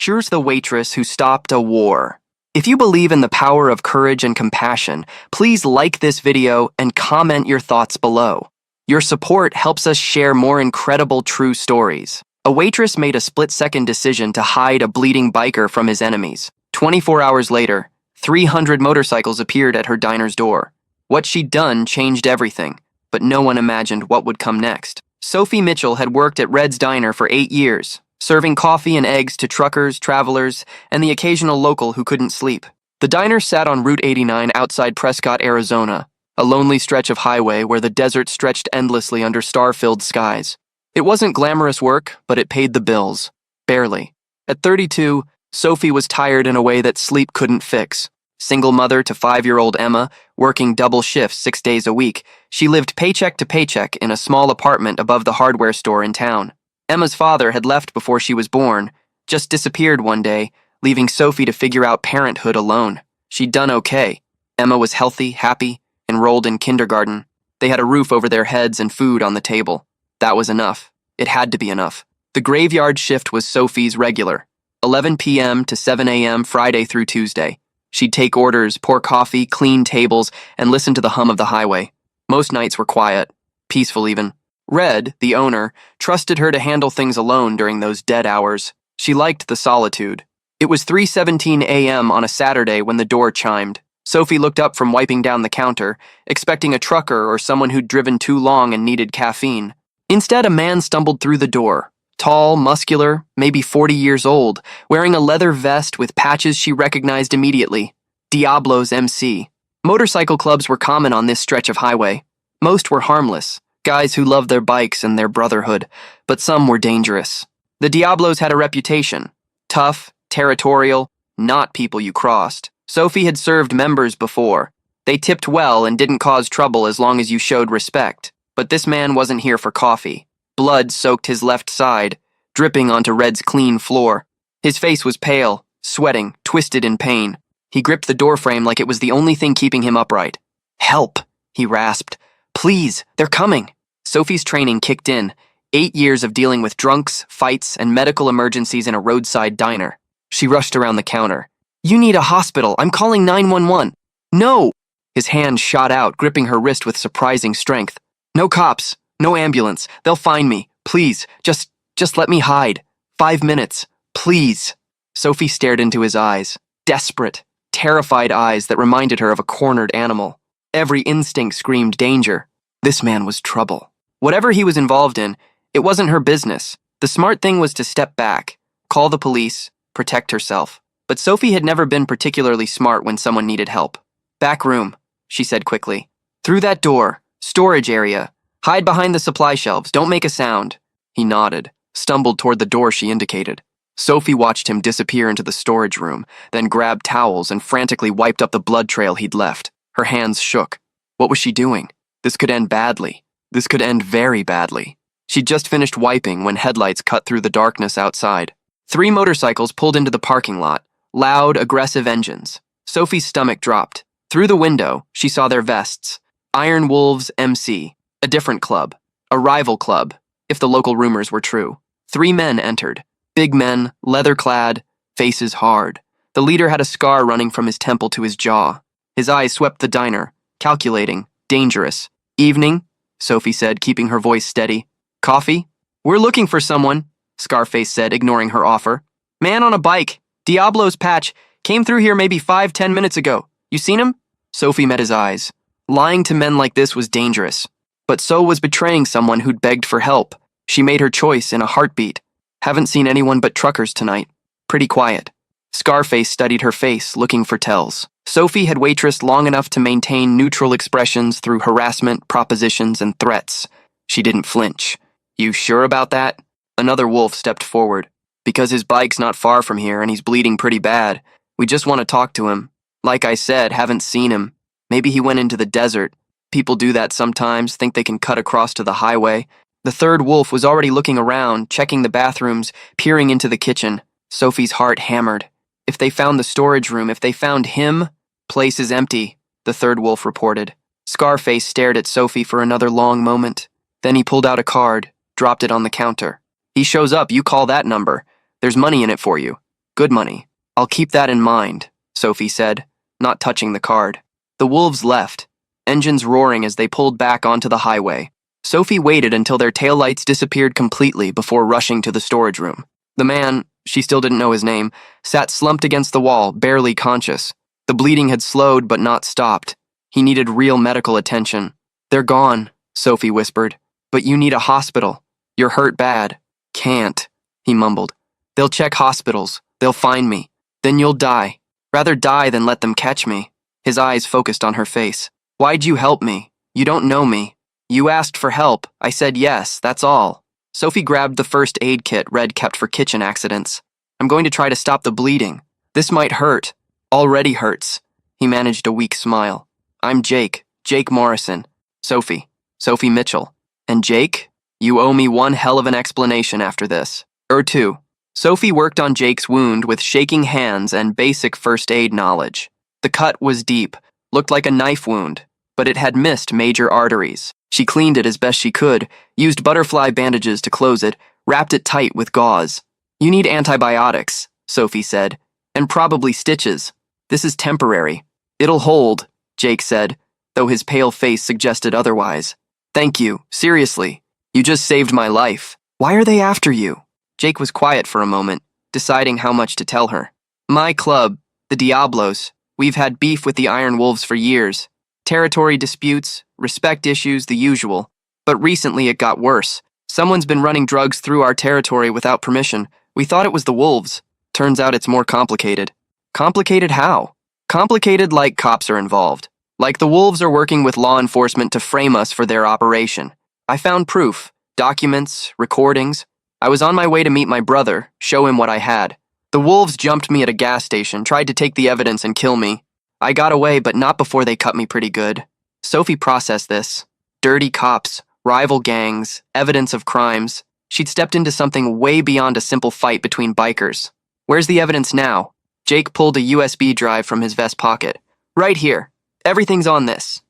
Here's the waitress who stopped a war. If you believe in the power of courage and compassion, please like this video and comment your thoughts below. Your support helps us share more incredible true stories. A waitress made a split-second decision to hide a bleeding biker from his enemies. 24 hours later, 300 motorcycles appeared at her diner's door. What she'd done changed everything, but no one imagined what would come next. Sophie Mitchell had worked at Red's Diner for 8 years, serving coffee and eggs to truckers, travelers, and the occasional local who couldn't sleep. The diner sat on Route 89 outside Prescott, Arizona, a lonely stretch of highway where the desert stretched endlessly under star-filled skies. It wasn't glamorous work, but it paid the bills. Barely. At 32, Sophie was tired in a way that sleep couldn't fix. Single mother to 5-year-old Emma, working double shifts 6 days a week, she lived paycheck to paycheck in a small apartment above the hardware store in town. Emma's father had left before she was born, just disappeared one day, leaving Sophie to figure out parenthood alone. She'd done okay. Emma was healthy, happy, enrolled in kindergarten. They had a roof over their heads and food on the table. That was enough. It had to be enough. The graveyard shift was Sophie's regular, 11 p.m. to 7 a.m. Friday through Tuesday. She'd take orders, pour coffee, clean tables, and listen to the hum of the highway. Most nights were quiet, peaceful even. Red, the owner, trusted her to handle things alone during those dead hours. She liked the solitude. It was 3:17 a.m. on a Saturday when the door chimed. Sophie looked up from wiping down the counter, expecting a trucker or someone who'd driven too long and needed caffeine. Instead, a man stumbled through the door. Tall, muscular, maybe 40 years old, wearing a leather vest with patches she recognized immediately. Diablo's MC. Motorcycle clubs were common on this stretch of highway. Most were harmless, guys who loved their bikes and their brotherhood, but some were dangerous. The Diablos had a reputation. Tough, territorial, not people you crossed. Sophie had served members before. They tipped well and didn't cause trouble as long as you showed respect. But this man wasn't here for coffee. Blood soaked his left side, dripping onto Red's clean floor. His face was pale, sweating, twisted in pain. He gripped the doorframe like it was the only thing keeping him upright. "Help," he rasped. "Please, they're coming." Sophie's training kicked in. 8 years of dealing with drunks, fights, and medical emergencies in a roadside diner. She rushed around the counter. "You need a hospital. I'm calling 911. "No!" His hand shot out, gripping her wrist with surprising strength. "No cops. No ambulance. They'll find me. Please, just let me hide. 5 minutes. Please." Sophie stared into his eyes. Desperate, terrified eyes that reminded her of a cornered animal. Every instinct screamed danger. This man was trouble. Whatever he was involved in, it wasn't her business. The smart thing was to step back, call the police, protect herself. But Sophie had never been particularly smart when someone needed help. "Back room," she said quickly. "Through that door. Storage area. Hide behind the supply shelves. Don't make a sound." He nodded, stumbled toward the door she indicated. Sophie watched him disappear into the storage room, then grabbed towels and frantically wiped up the blood trail he'd left. Her hands shook. What was she doing? This could end badly. This could end very badly. She'd just finished wiping when headlights cut through the darkness outside. 3 motorcycles pulled into the parking lot, loud, aggressive engines. Sophie's stomach dropped. Through the window, she saw their vests. Iron Wolves MC. A different club. A rival club, if the local rumors were true. 3 men entered. Big men, leather-clad, faces hard. The leader had a scar running from his temple to his jaw. His eyes swept the diner, calculating, dangerous. "Evening," Sophie said, keeping her voice steady. "Coffee?" "We're looking for someone," Scarface said, ignoring her offer. "Man on a bike. Diablo's patch. Came through here maybe 5-10 minutes ago. You seen him?" Sophie met his eyes. Lying to men like this was dangerous. But so was betraying someone who'd begged for help. She made her choice in a heartbeat. "Haven't seen anyone but truckers tonight. Pretty quiet." Scarface studied her face, looking for tells. Sophie had waitressed long enough to maintain neutral expressions through harassment, propositions, and threats. She didn't flinch. "You sure about that?" Another wolf stepped forward. "Because his bike's not far from here and he's bleeding pretty bad. We just want to talk to him. Like I said, haven't seen him. Maybe he went into the desert. People do that sometimes, think they can cut across to the highway." The third wolf was already looking around, checking the bathrooms, peering into the kitchen. Sophie's heart hammered. If they found the storage room, if they found him, "Place is empty," the third wolf reported. Scarface stared at Sophie for another long moment. Then he pulled out a card, dropped it on the counter. "He shows up, you call that number. There's money in it for you. Good money. I'll keep that in mind, Sophie said, not touching the card. The wolves left, engines roaring as they pulled back onto the highway. Sophie waited until their taillights disappeared completely before rushing to the storage room. The man, she still didn't know his name, sat slumped against the wall, barely conscious. The bleeding had slowed but not stopped. He needed real medical attention. They're gone, Sophie whispered. But you need a hospital. You're hurt bad. Can't, he mumbled. They'll check hospitals. They'll find me. Then you'll die. Rather die than let them catch me. His eyes focused on her face. Why'd you help me? You don't know me. You asked for help. I said yes, that's all. Sophie grabbed the first aid kit Red kept for kitchen accidents. I'm going to try to stop the bleeding. This might hurt. Already hurts. He managed a weak smile. I'm Jake Morrison. Sophie Mitchell. And Jake? You owe me one hell of an explanation after this. Two. Sophie worked on Jake's wound with shaking hands and basic first aid knowledge. The cut was deep, looked like a knife wound, but it had missed major arteries. She cleaned it as best she could, used butterfly bandages to close it, wrapped it tight with gauze. You need antibiotics, Sophie said, and probably stitches. This is temporary. It'll hold, Jake said, though his pale face suggested otherwise. Thank you, seriously. You just saved my life. Why are they after you? Jake was quiet for a moment, deciding how much to tell her. My club, the Diablos, we've had beef with the Iron Wolves for years. Territory disputes, respect issues, the usual. But recently it got worse. Someone's been running drugs through our territory without permission. We thought it was the Wolves. Turns out it's more complicated. Complicated how? Complicated like cops are involved. Like the Wolves are working with law enforcement to frame us for their operation. I found proof, documents, recordings. I was on my way to meet my brother, show him what I had. The Wolves jumped me at a gas station, tried to take the evidence and kill me. I got away, but not before they cut me pretty good. Sophie processed this. Dirty cops, rival gangs, evidence of crimes. She'd stepped into something way beyond a simple fight between bikers. Where's the evidence now? Jake pulled a USB drive from his vest pocket. Right here. Everything's on this.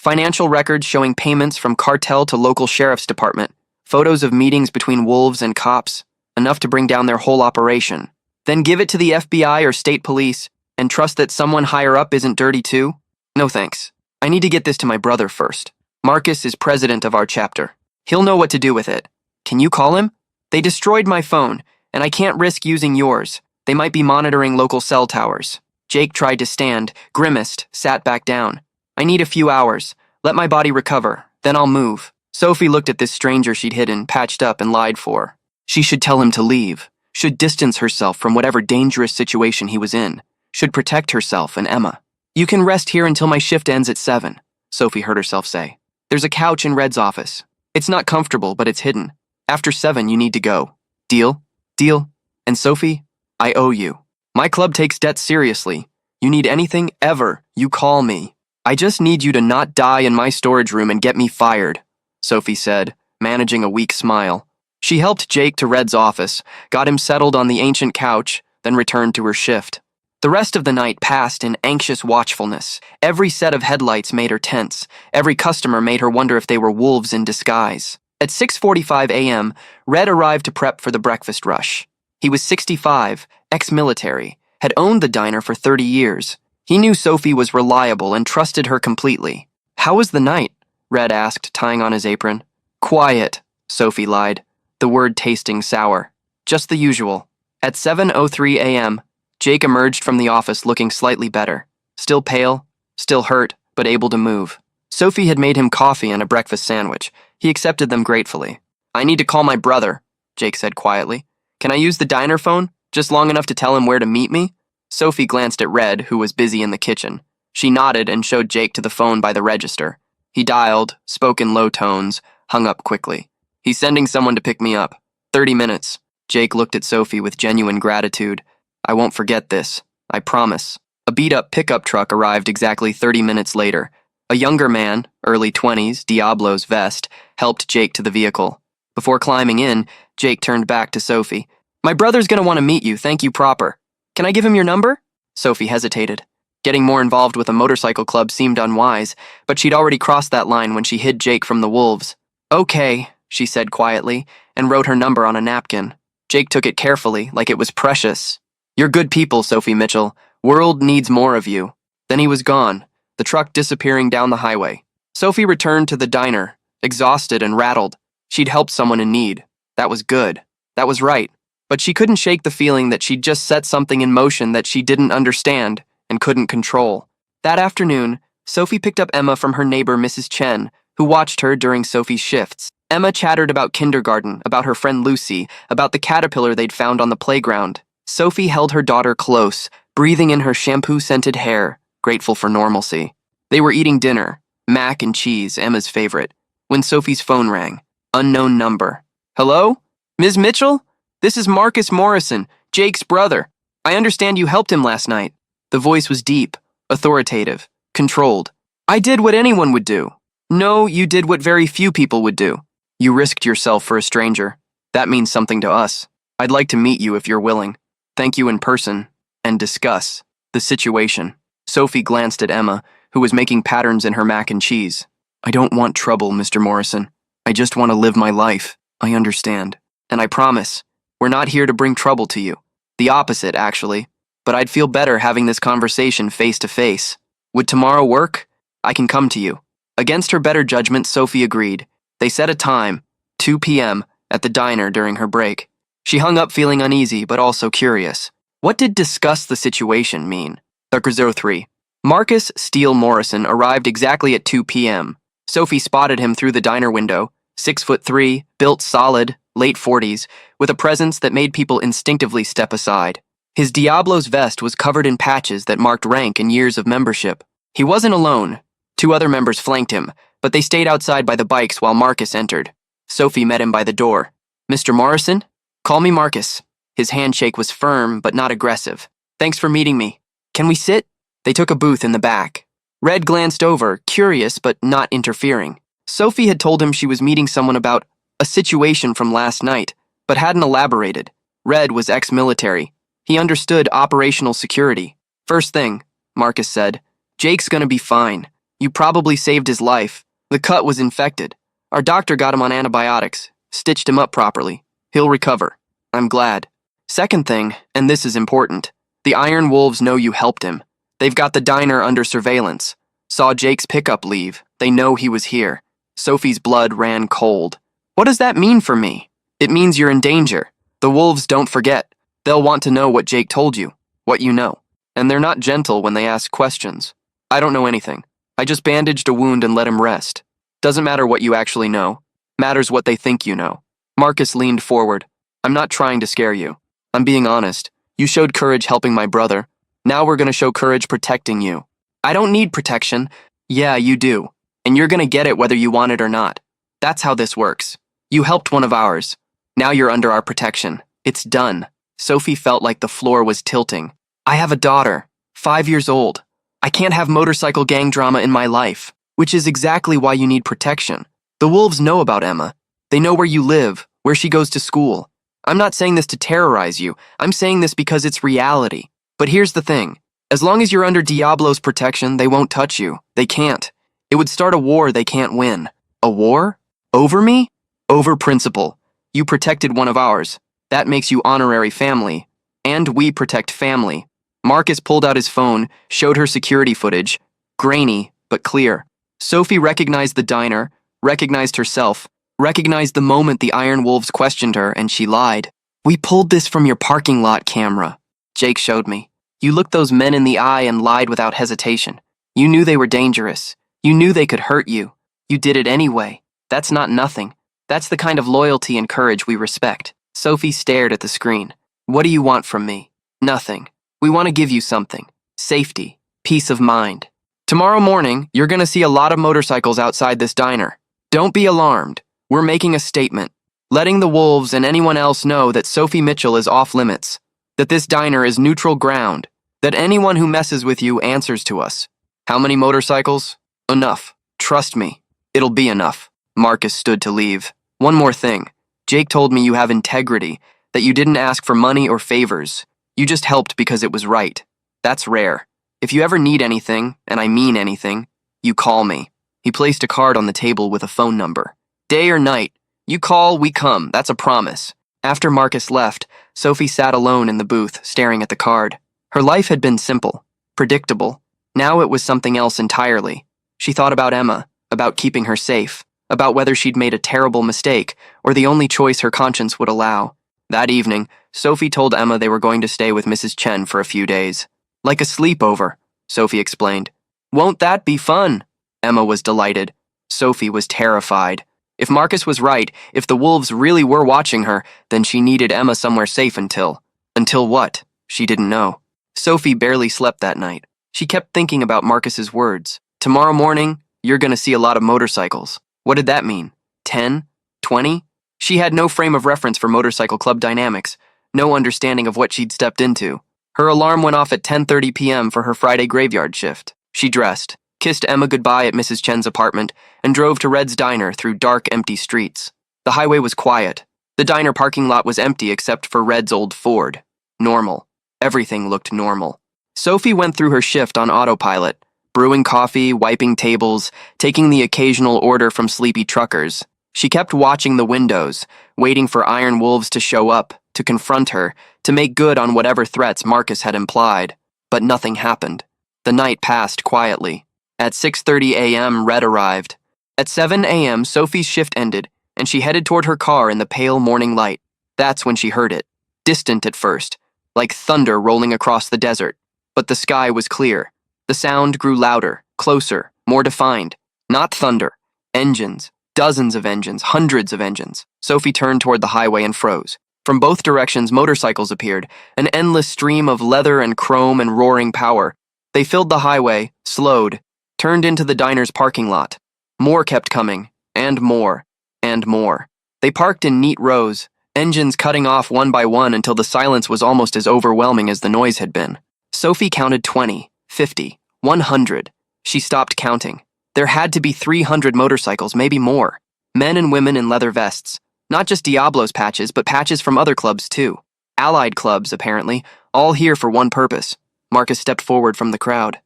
Financial records showing payments from cartel to local sheriff's department. Photos of meetings between wolves and cops. Enough to bring down their whole operation. Then give it to the FBI or state police and trust that someone higher up isn't dirty too? No thanks. I need to get this to my brother first. Marcus is president of our chapter. He'll know what to do with it. Can you call him? They destroyed my phone, and I can't risk using yours. They might be monitoring local cell towers. Jake tried to stand, grimaced, sat back down. I need a few hours. Let my body recover. Then I'll move. Sophie looked at this stranger she'd hidden, patched up, and lied for. She should tell him to leave. Should distance herself from whatever dangerous situation he was in. Should protect herself and Emma. You can rest here until my shift ends at 7, Sophie heard herself say. There's a couch in Red's office. It's not comfortable, but it's hidden. After 7, you need to go. Deal? Deal? And Sophie, I owe you. My club takes debt seriously. You need anything ever, you call me. I just need you to not die in my storage room and get me fired, Sophie said, managing a weak smile. She helped Jake to Red's office, got him settled on the ancient couch, then returned to her shift. The rest of the night passed in anxious watchfulness. Every set of headlights made her tense. Every customer made her wonder if they were wolves in disguise. At 6:45 a.m., Red arrived to prep for the breakfast rush. He was 65, ex-military, had owned the diner for 30 years. He knew Sophie was reliable and trusted her completely. How was the night? Red asked, tying on his apron. Quiet, Sophie lied, the word tasting sour. Just the usual. At 7:03 a.m., Jake emerged from the office looking slightly better. Still pale, still hurt, but able to move. Sophie had made him coffee and a breakfast sandwich. He accepted them gratefully. I need to call my brother, Jake said quietly. Can I use the diner phone? Just long enough to tell him where to meet me? Sophie glanced at Red, who was busy in the kitchen. She nodded and showed Jake to the phone by the register. He dialed, spoke in low tones, hung up quickly. He's sending someone to pick me up. 30 minutes. Jake looked at Sophie with genuine gratitude. I won't forget this. I promise. A beat-up pickup truck arrived exactly 30 minutes later. A younger man, early 20s, Diablo's vest, helped Jake to the vehicle. Before climbing in, Jake turned back to Sophie. My brother's gonna want to meet you, thank you proper. Can I give him your number? Sophie hesitated. Getting more involved with a motorcycle club seemed unwise, but she'd already crossed that line when she hid Jake from the wolves. Okay, she said quietly, and wrote her number on a napkin. Jake took it carefully, like it was precious. You're good people, Sophie Mitchell. World needs more of you. Then he was gone, the truck disappearing down the highway. Sophie returned to the diner, exhausted and rattled. She'd helped someone in need. That was good. That was right. But she couldn't shake the feeling that she'd just set something in motion that she didn't understand and couldn't control. That afternoon, Sophie picked up Emma from her neighbor, Mrs. Chen, who watched her during Sophie's shifts. Emma chattered about kindergarten, about her friend Lucy, about the caterpillar they'd found on the playground. Sophie held her daughter close, breathing in her shampoo-scented hair, grateful for normalcy. They were eating dinner, mac and cheese, Emma's favorite, when Sophie's phone rang. Unknown number. Hello? Ms. Mitchell? This is Marcus Morrison, Jake's brother. I understand you helped him last night. The voice was deep, authoritative, controlled. I did what anyone would do. No, you did what very few people would do. You risked yourself for a stranger. That means something to us. I'd like to meet you if you're willing. Thank you in person, and discuss the situation. Sophie glanced at Emma, who was making patterns in her mac and cheese. I don't want trouble, Mr. Morrison. I just want to live my life. I understand. And I promise, we're not here to bring trouble to you. The opposite, actually. But I'd feel better having this conversation face to face. Would tomorrow work? I can come to you. Against her better judgment, Sophie agreed. They set a time, 2 p.m., at the diner during her break. She hung up feeling uneasy, but also curious. What did discuss the situation mean? 03. Marcus Steele Morrison arrived exactly at 2 p.m. Sophie spotted him through the diner window, 6'3", built solid, late 40s, with a presence that made people instinctively step aside. His Diablo's vest was covered in patches that marked rank and years of membership. He wasn't alone. 2 other members flanked him, but they stayed outside by the bikes while Marcus entered. Sophie met him by the door. Mr. Morrison? Call me Marcus. His handshake was firm, but not aggressive. Thanks for meeting me. Can we sit? They took a booth in the back. Red glanced over, curious but not interfering. Sophie had told him she was meeting someone about a situation from last night, but hadn't elaborated. Red was ex-military. He understood operational security. First thing, Marcus said, Jake's gonna be fine. You probably saved his life. The cut was infected. Our doctor got him on antibiotics, stitched him up properly. He'll recover. I'm glad. Second thing, and this is important, the Iron Wolves know you helped him. They've got the diner under surveillance. Saw Jake's pickup leave. They know he was here. Sophie's blood ran cold. What does that mean for me? It means you're in danger. The Wolves don't forget. They'll want to know what Jake told you, what you know. And they're not gentle when they ask questions. I don't know anything. I just bandaged a wound and let him rest. Doesn't matter what you actually know. Matters what they think you know. Marcus leaned forward. I'm not trying to scare you. I'm being honest. You showed courage helping my brother. Now we're gonna show courage protecting you. I don't need protection. Yeah, you do. And you're gonna get it whether you want it or not. That's how this works. You helped one of ours. Now you're under our protection. It's done. Sophie felt like the floor was tilting. I have a daughter, 5 years old. I can't have motorcycle gang drama in my life, which is exactly why you need protection. The Wolves know about Emma. They know where you live, where she goes to school. I'm not saying this to terrorize you. I'm saying this because it's reality. But here's the thing. As long as you're under Diablo's protection, they won't touch you. They can't. It would start a war they can't win. A war? Over me? Over principle. You protected one of ours. That makes you honorary family. And we protect family. Marcus pulled out his phone, showed her security footage. Grainy, but clear. Sophie recognized the diner, recognized herself, recognized the moment the Iron Wolves questioned her, and she lied. We pulled this from your parking lot camera. Jake showed me. You looked those men in the eye and lied without hesitation. You knew they were dangerous. You knew they could hurt you. You did it anyway. That's not nothing. That's the kind of loyalty and courage we respect. Sophie stared at the screen. What do you want from me? Nothing. We want to give you something. Safety. Peace of mind. Tomorrow morning, you're going to see a lot of motorcycles outside this diner. Don't be alarmed. We're making a statement. Letting the Wolves and anyone else know that Sophie Mitchell is off limits. That this diner is neutral ground. That anyone who messes with you answers to us. How many motorcycles? Enough. Trust me. It'll be enough. Marcus stood to leave. One more thing. Jake told me you have integrity, that you didn't ask for money or favors. You just helped because it was right. That's rare. If you ever need anything, and I mean anything, you call me. He placed a card on the table with a phone number. Day or night, you call, we come. That's a promise. After Marcus left, Sophie sat alone in the booth, staring at the card. Her life had been simple, predictable. Now it was something else entirely. She thought about Emma, about keeping her safe, about whether she'd made a terrible mistake or the only choice her conscience would allow. That evening, Sophie told Emma they were going to stay with Mrs. Chen for a few days. Like a sleepover, Sophie explained. Won't that be fun? Emma was delighted. Sophie was terrified. If Marcus was right, if the wolves really were watching her, then she needed Emma somewhere safe until... Until what? She didn't know. Sophie barely slept that night. She kept thinking about Marcus's words. Tomorrow morning, you're going to see a lot of motorcycles. What did that mean? 10? 20? She had no frame of reference for motorcycle club dynamics, no understanding of what she'd stepped into. Her alarm went off at 10:30 p.m. for her Friday graveyard shift. She dressed, kissed Emma goodbye at Mrs. Chen's apartment, and drove to Red's diner through dark, empty streets. The highway was quiet. The diner parking lot was empty except for Red's old Ford. Normal. Everything looked normal. Sophie went through her shift on autopilot, brewing coffee, wiping tables, taking the occasional order from sleepy truckers. She kept watching the windows, waiting for iron wolves to show up, to confront her, to make good on whatever threats Marcus had implied. But nothing happened. The night passed quietly. At 6:30 a.m., Red arrived. At 7 a.m., Sophie's shift ended, and she headed toward her car in the pale morning light. That's when she heard it. Distant at first, like thunder rolling across the desert. But the sky was clear. The sound grew louder, closer, more defined. Not thunder. Engines. Dozens of engines, hundreds of engines. Sophie turned toward the highway and froze. From both directions, motorcycles appeared, an endless stream of leather and chrome and roaring power. They filled the highway, slowed, turned into the diner's parking lot. More kept coming, and more, and more. They parked in neat rows, engines cutting off one by one until the silence was almost as overwhelming as the noise had been. Sophie counted 20, 50, 100. She stopped counting. There had to be 300 motorcycles, maybe more. Men and women in leather vests. Not just Diablo's patches, but patches from other clubs too. Allied clubs, apparently, all here for one purpose. Marcus stepped forward from the crowd.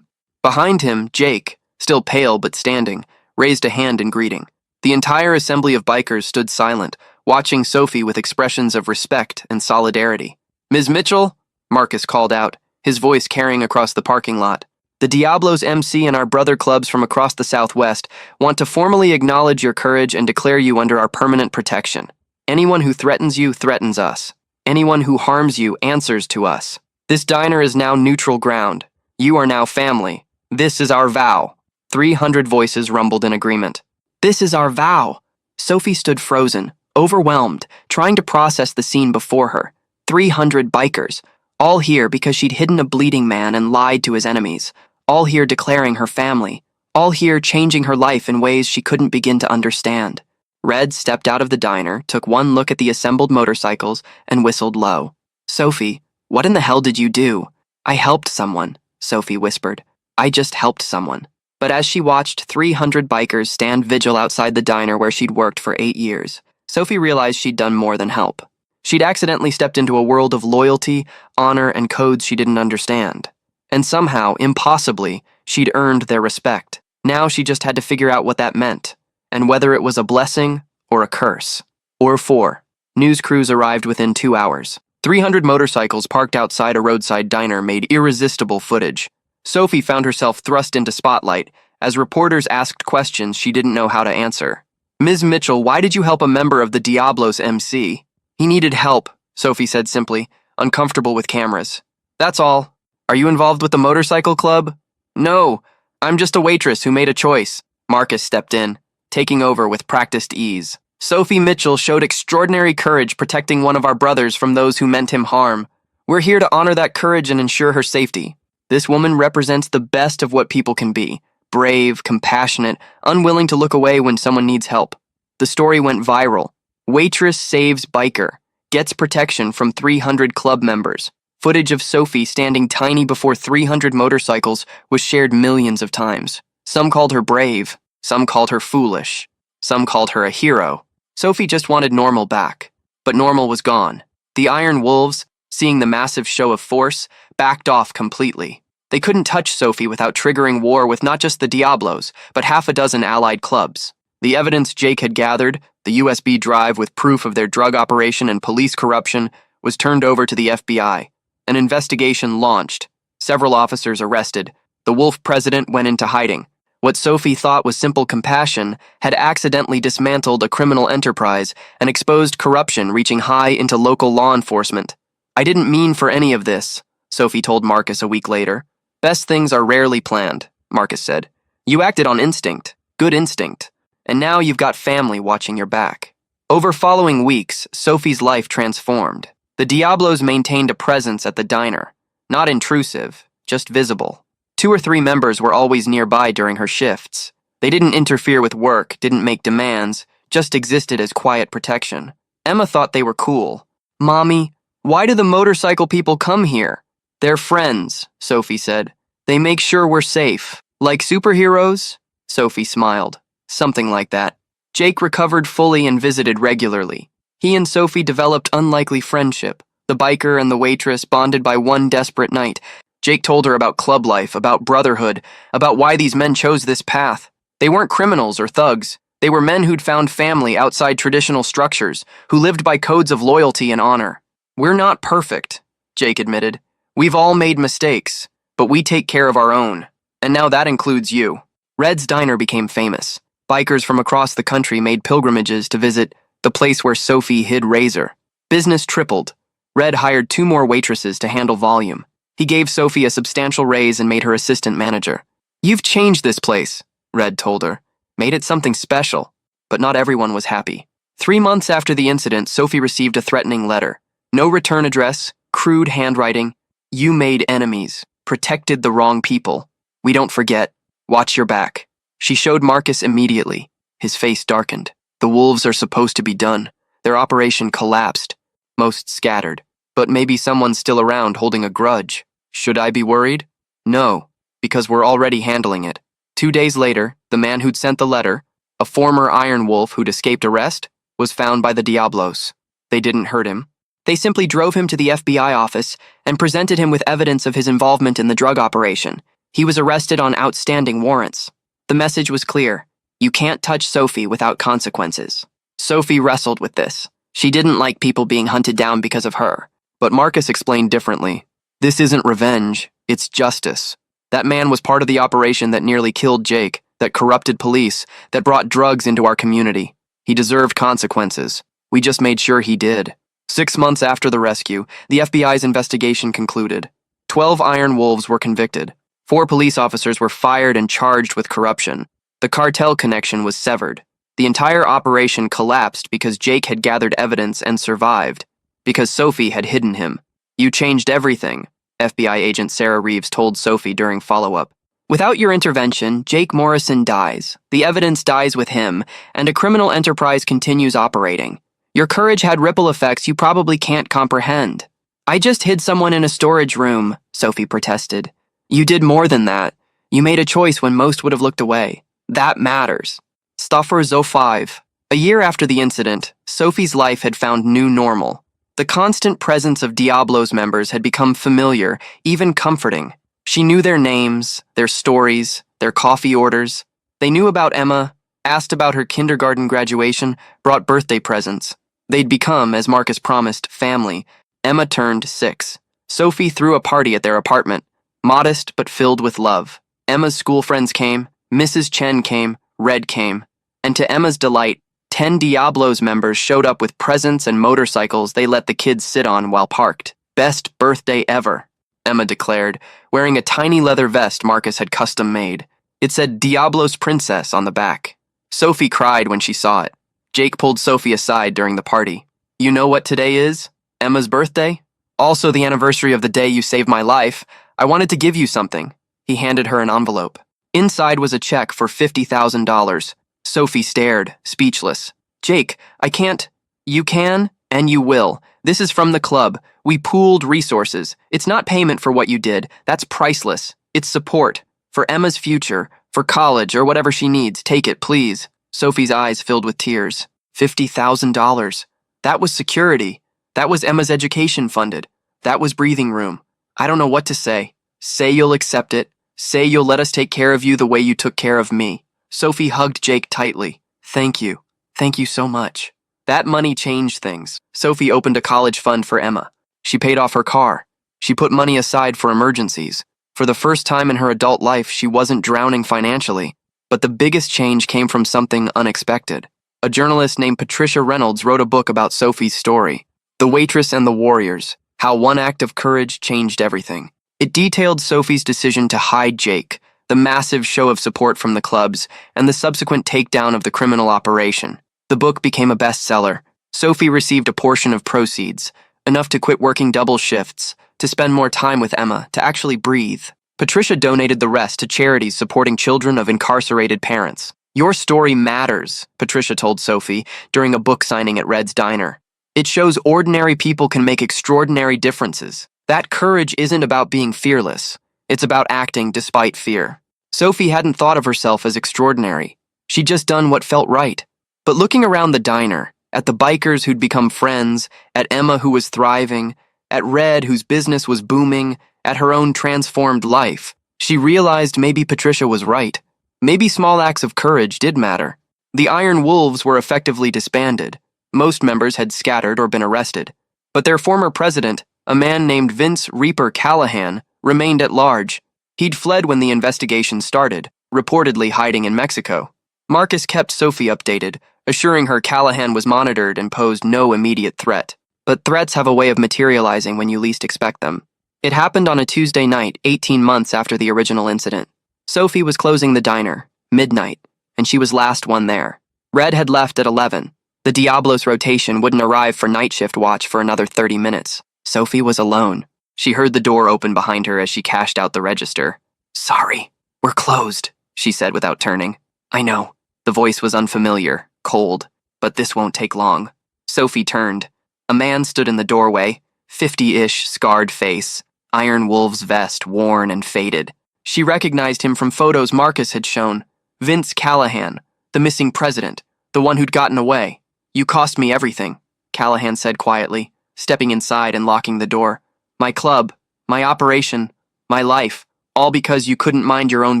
Behind him, Jake, still pale but standing, raised a hand in greeting. The entire assembly of bikers stood silent, watching Sophie with expressions of respect and solidarity. Ms. Mitchell, Marcus called out, his voice carrying across the parking lot. The Diablo's MC and our brother clubs from across the Southwest want to formally acknowledge your courage and declare you under our permanent protection. Anyone who threatens you threatens us. Anyone who harms you answers to us. This diner is now neutral ground. You are now family. This is our vow. 300 voices rumbled in agreement. This is our vow. Sophie stood frozen, overwhelmed, trying to process the scene before her. 300 bikers, all here because she'd hidden a bleeding man and lied to his enemies. All here declaring her family. All here changing her life in ways she couldn't begin to understand. Red stepped out of the diner, took one look at the assembled motorcycles, and whistled low. Sophie, what in the hell did you do? I helped someone, Sophie whispered. I just helped someone. But as she watched 300 bikers stand vigil outside the diner where she'd worked for 8 years, Sophie realized she'd done more than help. She'd accidentally stepped into a world of loyalty, honor, and codes she didn't understand. And somehow, impossibly, she'd earned their respect. Now she just had to figure out what that meant, and whether it was a blessing or a curse. Or 4. News crews arrived within 2 hours. 300 motorcycles parked outside a roadside diner made irresistible footage. Sophie found herself thrust into spotlight as reporters asked questions she didn't know how to answer. Ms. Mitchell, why did you help a member of the Diablo's MC? He needed help, Sophie said simply, uncomfortable with cameras. That's all. Are you involved with the motorcycle club? No, I'm just a waitress who made a choice. Marcus stepped in, taking over with practiced ease. Sophie Mitchell showed extraordinary courage protecting one of our brothers from those who meant him harm. We're here to honor that courage and ensure her safety. This woman represents the best of what people can be. Brave, compassionate, unwilling to look away when someone needs help. The story went viral. Waitress saves biker. Gets protection from 300 club members. Footage of Sophie standing tiny before 300 motorcycles was shared millions of times. Some called her brave. Some called her foolish. Some called her a hero. Sophie just wanted normal back. But normal was gone. The Iron Wolves, seeing the massive show of force, backed off completely. They couldn't touch Sophie without triggering war with not just the Diablos, but half a dozen allied clubs. The evidence Jake had gathered, the USB drive with proof of their drug operation and police corruption, was turned over to the FBI. An investigation launched. Several officers arrested. The Wolf president went into hiding. What Sophie thought was simple compassion had accidentally dismantled a criminal enterprise and exposed corruption reaching high into local law enforcement. "I didn't mean for any of this," Sophie told Marcus a week later. "Best things are rarely planned," Marcus said. "You acted on instinct, good instinct, and now you've got family watching your back." Over following weeks, Sophie's life transformed. The Diablos maintained a presence at the diner. Not intrusive, just visible. 2 or 3 members were always nearby during her shifts. They didn't interfere with work, didn't make demands, just existed as quiet protection. Emma thought they were cool. "Mommy, why do the motorcycle people come here?" "They're friends," Sophie said. "They make sure we're safe." "Like superheroes?" Sophie smiled. "Something like that." Jake recovered fully and visited regularly. He and Sophie developed unlikely friendship. The biker and the waitress bonded by one desperate night. Jake told her about club life, about brotherhood, about why these men chose this path. They weren't criminals or thugs. They were men who'd found family outside traditional structures, who lived by codes of loyalty and honor. "We're not perfect," Jake admitted. "We've all made mistakes, but we take care of our own. And now that includes you." Red's Diner became famous. Bikers from across the country made pilgrimages to visit the place where Sophie hid Razor. Business tripled. Red hired 2 more waitresses to handle volume. He gave Sophie a substantial raise and made her assistant manager. "You've changed this place," Red told her. "Made it something special." But not everyone was happy. 3 months after the incident, Sophie received a threatening letter. No return address, crude handwriting. "You made enemies, protected the wrong people. We don't forget. Watch your back." She showed Marcus immediately. His face darkened. The wolves are supposed to be done. Their operation collapsed. Most scattered. But maybe someone's still around holding a grudge. Should I be worried? No, because we're already handling it. 2 days later, the man who'd sent the letter, a former Iron Wolf who'd escaped arrest, was found by the Diablos. They didn't hurt him. They simply drove him to the FBI office and presented him with evidence of his involvement in the drug operation. He was arrested on outstanding warrants. The message was clear. You can't touch Sophie without consequences. Sophie wrestled with this. She didn't like people being hunted down because of her. But Marcus explained differently. This isn't revenge, it's justice. That man was part of the operation that nearly killed Jake, that corrupted police, that brought drugs into our community. He deserved consequences. We just made sure he did. 6 months after the rescue, the FBI's investigation concluded. 12 Iron Wolves were convicted. 4 police officers were fired and charged with corruption. The cartel connection was severed. The entire operation collapsed because Jake had gathered evidence and survived. Because Sophie had hidden him. "You changed everything," FBI agent Sarah Reeves told Sophie during follow-up. "Without your intervention, Jake Morrison dies. The evidence dies with him, and a criminal enterprise continues operating. Your courage had ripple effects you probably can't comprehend." "I just hid someone in a storage room," Sophie protested. "You did more than that. You made a choice when most would have looked away. That matters." Stoffer Zo 5. A year after the incident, Sophie's life had found new normal. The constant presence of Diablos members had become familiar, even comforting. She knew their names, their stories, their coffee orders. They knew about Emma, asked about her kindergarten graduation, brought birthday presents. They'd become, as Marcus promised, family. Emma turned 6. Sophie threw a party at their apartment, modest but filled with love. Emma's school friends came, Mrs. Chen came, Red came. And to Emma's delight, 10 Diablos members showed up with presents and motorcycles they let the kids sit on while parked. "Best birthday ever," Emma declared, wearing a tiny leather vest Marcus had custom made. It said Diablos Princess on the back. Sophie cried when she saw it. Jake pulled Sophie aside during the party. "You know what today is? Emma's birthday? Also the anniversary of the day you saved my life. I wanted to give you something." He handed her an envelope. Inside was a check for $50,000. Sophie stared, speechless. "Jake, I can't." "You can, and you will. This is from the club. We pooled resources. It's not payment for what you did. That's priceless. It's support. For Emma's future, for college, or whatever she needs. Take it, please." Sophie's eyes filled with tears. $50,000. That was security. That was Emma's education funded. That was breathing room. I don't know what to say. Say you'll accept it. Say you'll let us take care of you the way you took care of me. Sophie hugged Jake tightly. "Thank you. Thank you so much." That money changed things. Sophie opened a college fund for Emma. She paid off her car. She put money aside for emergencies. For the first time in her adult life, she wasn't drowning financially. But the biggest change came from something unexpected. A journalist named Patricia Reynolds wrote a book about Sophie's story, The Waitress and the Warriors, How One Act of Courage Changed Everything. It detailed Sophie's decision to hide Jake, the massive show of support from the clubs, and the subsequent takedown of the criminal operation. The book became a bestseller. Sophie received a portion of proceeds, enough to quit working double shifts, to spend more time with Emma, to actually breathe. Patricia donated the rest to charities supporting children of incarcerated parents. Your story matters, Patricia told Sophie during a book signing at Red's Diner. It shows ordinary people can make extraordinary differences. That courage isn't about being fearless. It's about acting despite fear. Sophie hadn't thought of herself as extraordinary. She'd just done what felt right. But looking around the diner, at the bikers who'd become friends, at Emma who was thriving, at Red whose business was booming, at her own transformed life, she realized maybe Patricia was right. Maybe small acts of courage did matter. The Iron Wolves were effectively disbanded. Most members had scattered or been arrested. But their former president, a man named Vince Reaper Callahan, remained at large. He'd fled when the investigation started, reportedly hiding in Mexico. Marcus kept Sophie updated, assuring her Callahan was monitored and posed no immediate threat. But threats have a way of materializing when you least expect them. It happened on a Tuesday night, 18 months after the original incident. Sophie was closing the diner, midnight, and she was last one there. Red had left at 11. The Diablos rotation wouldn't arrive for night shift watch for another 30 minutes. Sophie was alone. She heard the door open behind her as she cashed out the register. "Sorry, we're closed," she said without turning. "I know." The voice was unfamiliar, cold, but this won't take long. Sophie turned. A man stood in the doorway, 50-ish, scarred face, Iron Wolf's vest worn and faded. She recognized him from photos Marcus had shown. Vince Callahan, the missing president, the one who'd gotten away. "You cost me everything," Callahan said quietly, stepping inside and locking the door. "My club, my operation, my life, all because you couldn't mind your own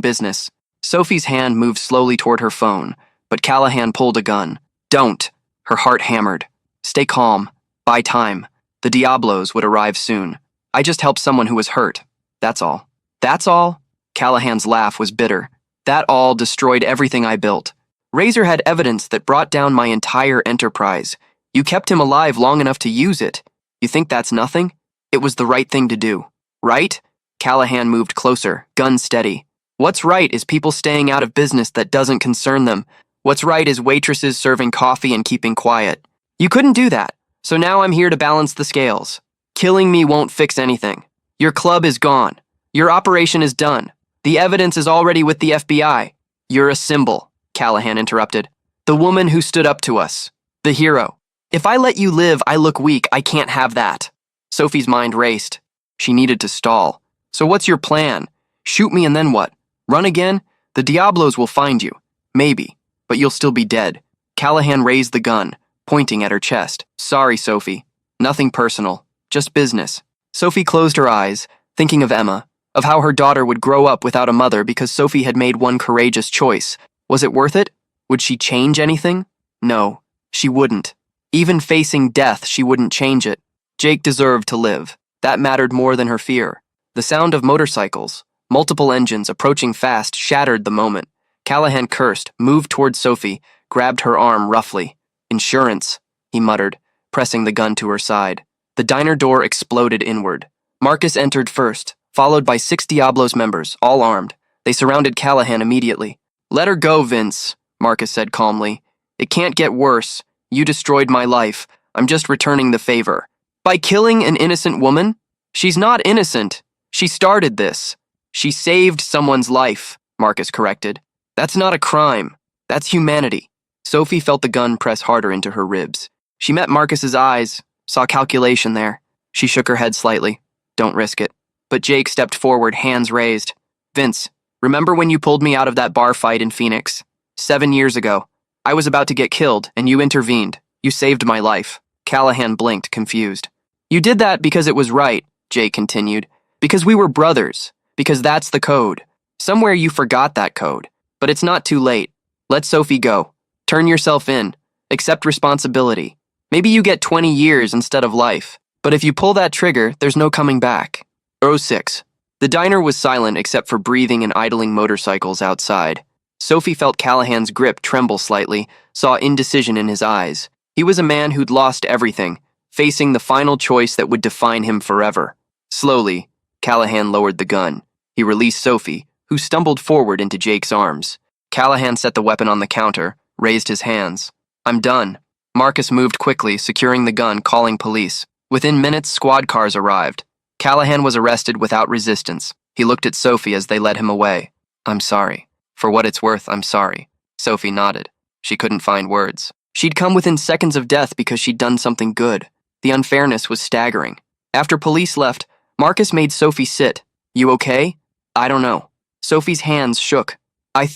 business." Sophie's hand moved slowly toward her phone, but Callahan pulled a gun. "Don't." Her heart hammered. "Stay calm. Buy time. The Diablos would arrive soon. I just helped someone who was hurt. That's all." "That's all?" Callahan's laugh was bitter. "That all destroyed everything I built. Razor had evidence that brought down my entire enterprise. You kept him alive long enough to use it. You think that's nothing? It was the right thing to do. Right?" Callahan moved closer, gun steady. "What's right is people staying out of business that doesn't concern them. What's right is waitresses serving coffee and keeping quiet. You couldn't do that, so now I'm here to balance the scales. Killing me won't fix anything. Your club is gone. Your operation is done. The evidence is already with the FBI. You're a symbol," Callahan interrupted. "The woman who stood up to us. The hero. If I let you live, I look weak. I can't have that." Sophie's mind raced. She needed to stall. "So what's your plan? Shoot me and then what? Run again? The Diablos will find you. Maybe. But you'll still be dead." Callahan raised the gun, pointing at her chest. "Sorry, Sophie. Nothing personal. Just business." Sophie closed her eyes, thinking of Emma, of how her daughter would grow up without a mother because Sophie had made one courageous choice. Was it worth it? Would she change anything? No, she wouldn't. Even facing death, she wouldn't change it. Jake deserved to live. That mattered more than her fear. The sound of motorcycles, multiple engines approaching fast, shattered the moment. Callahan cursed, moved toward Sophie, grabbed her arm roughly. "Insurance," he muttered, pressing the gun to her side. The diner door exploded inward. Marcus entered first, followed by 6 Diablos members, all armed. They surrounded Callahan immediately. "Let her go, Vince," Marcus said calmly. "It can't get worse. You destroyed my life. I'm just returning the favor." "By killing an innocent woman?" "She's not innocent. She started this." "She saved someone's life," Marcus corrected. "That's not a crime. That's humanity." Sophie felt the gun press harder into her ribs. She met Marcus's eyes, saw calculation there. She shook her head slightly. "Don't risk it." But Jake stepped forward, hands raised. "Vince, remember when you pulled me out of that bar fight in Phoenix? 7 years ago. I was about to get killed, and you intervened. You saved my life." Callahan blinked, confused. "You did that because it was right," Jake continued. "Because we were brothers. Because that's the code. Somewhere you forgot that code. But it's not too late. Let Sophie go. Turn yourself in. Accept responsibility. Maybe you get 20 years instead of life, but if you pull that trigger, there's no coming back. Row 6. The diner was silent except for breathing and idling motorcycles outside. Sophie felt Callahan's grip tremble slightly, saw indecision in his eyes. He was a man who'd lost everything, facing the final choice that would define him forever. Slowly, Callahan lowered the gun. He released Sophie, who stumbled forward into Jake's arms. Callahan set the weapon on the counter, raised his hands. I'm done. Marcus moved quickly, securing the gun, calling police. Within minutes, squad cars arrived. Callahan was arrested without resistance. He looked at Sophie as they led him away. I'm sorry. For what it's worth, I'm sorry. Sophie nodded. She couldn't find words. She'd come within seconds of death because she'd done something good. The unfairness was staggering. After police left, Marcus made Sophie sit. You okay? I don't know. Sophie's hands shook. I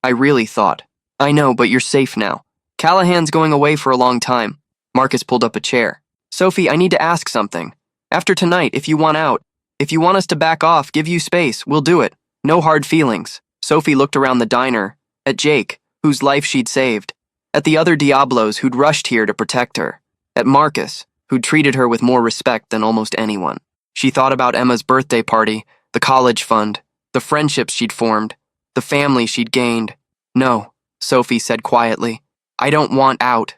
really thought. I know, but you're safe now. Callahan's going away for a long time. Marcus pulled up a chair. Sophie, I need to ask something. After tonight, if you want out, if you want us to back off, give you space, we'll do it. No hard feelings. Sophie looked around the diner, at Jake, whose life she'd saved, at the other Diablos who'd rushed here to protect her, at Marcus, who'd treated her with more respect than almost anyone. She thought about Emma's birthday party, the college fund, the friendships she'd formed, the family she'd gained. No, Sophie said quietly. I don't want out.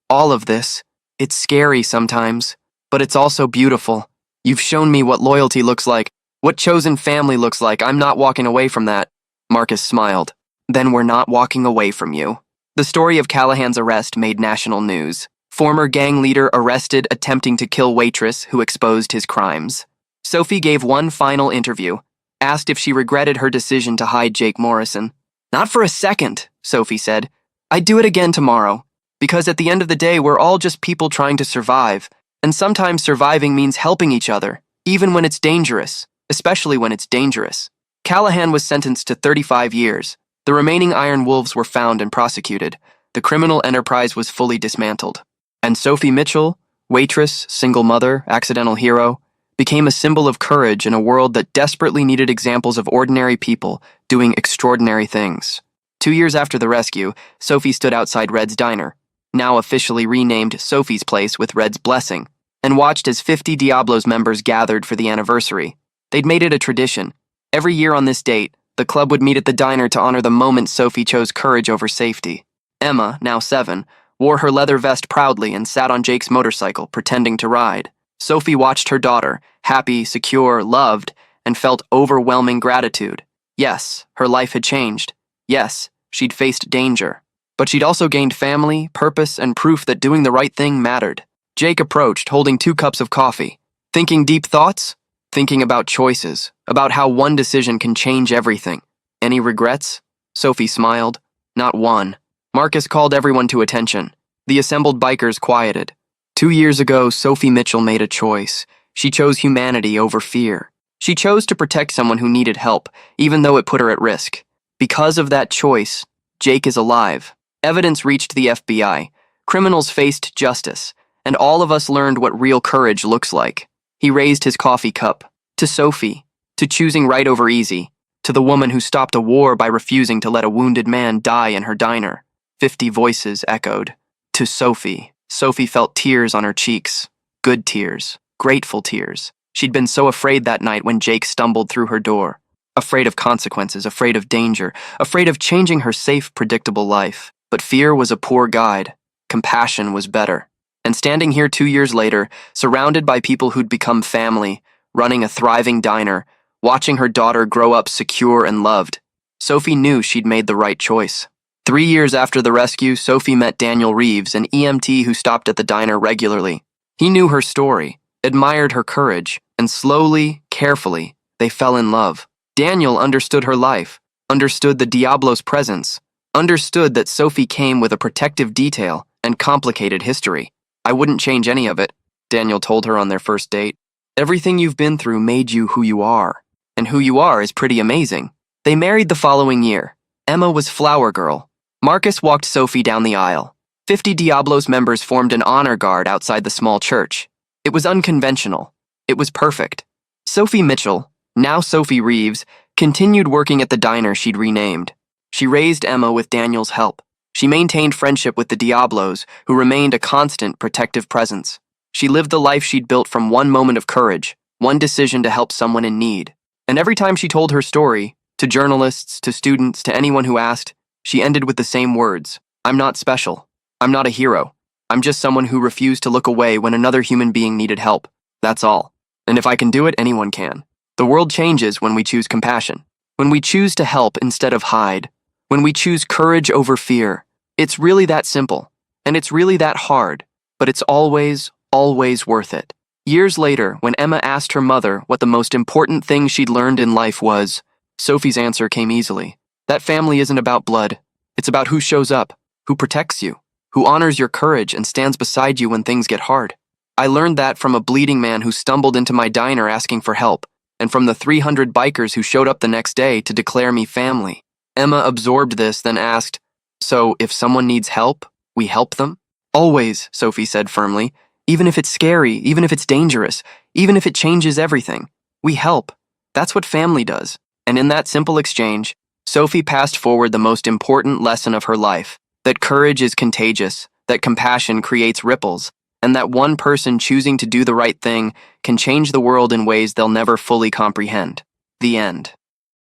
All of this, it's scary sometimes, but it's also beautiful. You've shown me what loyalty looks like, what chosen family looks like. I'm not walking away from that. Marcus smiled. Then we're not walking away from you. The story of Callahan's arrest made national news. Former gang leader arrested attempting to kill waitress who exposed his crimes. Sophie gave one final interview, asked if she regretted her decision to hide Jake Morrison. Not for a second, Sophie said. I'd do it again tomorrow. Because at the end of the day, we're all just people trying to survive. And sometimes surviving means helping each other, even when it's dangerous. Especially when it's dangerous. Callahan was sentenced to 35 years. The remaining Iron Wolves were found and prosecuted. The criminal enterprise was fully dismantled. And Sophie Mitchell, waitress, single mother, accidental hero, became a symbol of courage in a world that desperately needed examples of ordinary people doing extraordinary things. 2 years after the rescue, Sophie stood outside Red's diner, now officially renamed Sophie's Place with Red's blessing, and watched as 50 Diablos members gathered for the anniversary. They'd made it a tradition. Every year on this date, the club would meet at the diner to honor the moment Sophie chose courage over safety. Emma, now 7, wore her leather vest proudly and sat on Jake's motorcycle, pretending to ride. Sophie watched her daughter, happy, secure, loved, and felt overwhelming gratitude. Yes, her life had changed. Yes, she'd faced danger. But she'd also gained family, purpose, and proof that doing the right thing mattered. Jake approached, holding 2 cups of coffee. Thinking deep thoughts? Thinking about choices, about how one decision can change everything. Any regrets? Sophie smiled. Not one. Marcus called everyone to attention. The assembled bikers quieted. 2 years ago, Sophie Mitchell made a choice. She chose humanity over fear. She chose to protect someone who needed help, even though it put her at risk. Because of that choice, Jake is alive. Evidence reached the FBI. Criminals faced justice, and all of us learned what real courage looks like. He raised his coffee cup. To Sophie, to choosing right over easy, to the woman who stopped a war by refusing to let a wounded man die in her diner. 50 voices echoed. To Sophie. Sophie felt tears on her cheeks. Good tears. Grateful tears. She'd been so afraid that night when Jake stumbled through her door. Afraid of consequences, afraid of danger, afraid of changing her safe, predictable life. But fear was a poor guide. Compassion was better. And standing here 2 years later, surrounded by people who'd become family, running a thriving diner, watching her daughter grow up secure and loved, Sophie knew she'd made the right choice. 3 years after the rescue, Sophie met Daniel Reeves, an EMT who stopped at the diner regularly. He knew her story, admired her courage, and slowly, carefully, they fell in love. Daniel understood her life, understood the Diablo's presence, understood that Sophie came with a protective detail and complicated history. I wouldn't change any of it, Daniel told her on their first date. Everything you've been through made you who you are, and who you are is pretty amazing. They married the following year. Emma was flower girl. Marcus walked Sophie down the aisle. 50 Diablos members formed an honor guard outside the small church. It was unconventional. It was perfect. Sophie Mitchell, now Sophie Reeves, continued working at the diner she'd renamed. She raised Emma with Daniel's help. She maintained friendship with the Diablos, who remained a constant protective presence. She lived the life she'd built from one moment of courage, one decision to help someone in need. And every time she told her story, to journalists, to students, to anyone who asked, she ended with the same words: "I'm not special. I'm not a hero. I'm just someone who refused to look away when another human being needed help. That's all. And if I can do it, anyone can." The world changes when we choose compassion. When we choose to help instead of hide. When we choose courage over fear. It's really that simple. And it's really that hard. But it's always, always worth it. Years later, when Emma asked her mother what the most important thing she'd learned in life was, Sophie's answer came easily. That family isn't about blood. It's about who shows up, who protects you, who honors your courage and stands beside you when things get hard. I learned that from a bleeding man who stumbled into my diner asking for help, and from the 300 bikers who showed up the next day to declare me family. Emma absorbed this, then asked, "So if someone needs help, we help them?" "Always," Sophie said firmly. "Even if it's scary, even if it's dangerous, even if it changes everything. We help. That's what family does." And in that simple exchange, Sophie passed forward the most important lesson of her life: that courage is contagious, that compassion creates ripples, and that one person choosing to do the right thing can change the world in ways they'll never fully comprehend. The end.